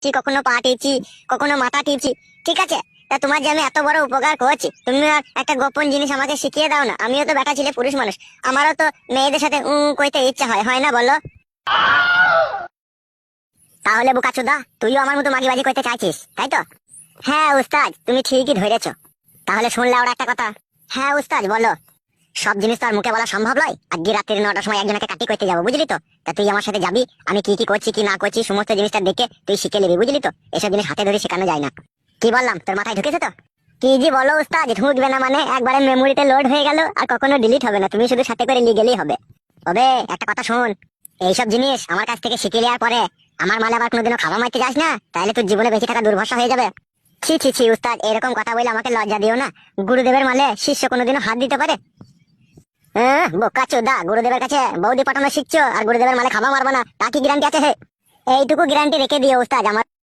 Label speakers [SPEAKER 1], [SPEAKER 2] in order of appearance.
[SPEAKER 1] টিপছি, কখনো পা টিপছি, কখনো মাথা টিপছি। ঠিক আছে, তা তোমার যে আমি এত বড় উপকার করছি, তুমি আর একটা গোপন জিনিস আমাকে শিখিয়ে দাও না। আমিও তো বেটা ছেলে, পুরুষ মানুষ, আমারও তো মেয়েদের সাথে কইতে ইচ্ছা হয়, হয় না বলো? তাহলে বোকাচোদা, তুইও আমার মতো মাগিবাজি করতে চাইছিস, তাই তো? হ্যাঁ উস্তাদ, তুমি ঠিকই ধরেছো। তাহলে শুনলে ওরা একটা কথা। হ্যাঁ উস্তাদ, বলো। সব জিনিস তো আর মুখে বলা সম্ভব নয়। আজকে রাত্রি 9টার সময় একজনকে কাটি করতে যাবো, বুঝলি তো? তা তুই আমার সাথে যাবি, আমি কি কি করছি কি না করছি সমস্ত জিনিসটা দেখে তুই শিখে নিবি, বুঝলি তো? এসব জিনিস হাতে ধরে শেখানো যায় না। কি বললাম, তোর মাথায় ঢুকেছে তো? কি জি বলো উস্তাদ, ঢুকবে না মানে? একবারে মেমোরিতে লোড হয়ে গেল, আর কখনো ডিলিট হবে না। তুমি শুধু সাথে করে নিয়ে গেলেই হবে। তবে একটা কথা শোন, এইসব জিনিস আমার কাছ থেকে শিখে নেওয়ার পরে আমার মালে আবার কোনোদিনও খাবার মারতে যাস না, তাহলে তোর জীবনে বেঁচে থাকা দুর্ভরসা হয়ে যাবে। ছি ছি ছি উস্তাদ, এরকম কথা বলে আমাকে লজ্জা দিও না। গুরুদেবের মালে শিষ্য কোনোদিনও হাত দিতে পারে? হ্যাঁ বোকাচোদা, গুরুদেবের কাছে বৌদি পাঠানো শিখছো আর গুরুদেবের মালে খাবার মারবা না, তা কি গ্যারান্টি আছে? হে, এইটুকু গ্যারান্টি রেখে দিও উস্তাদ, আমার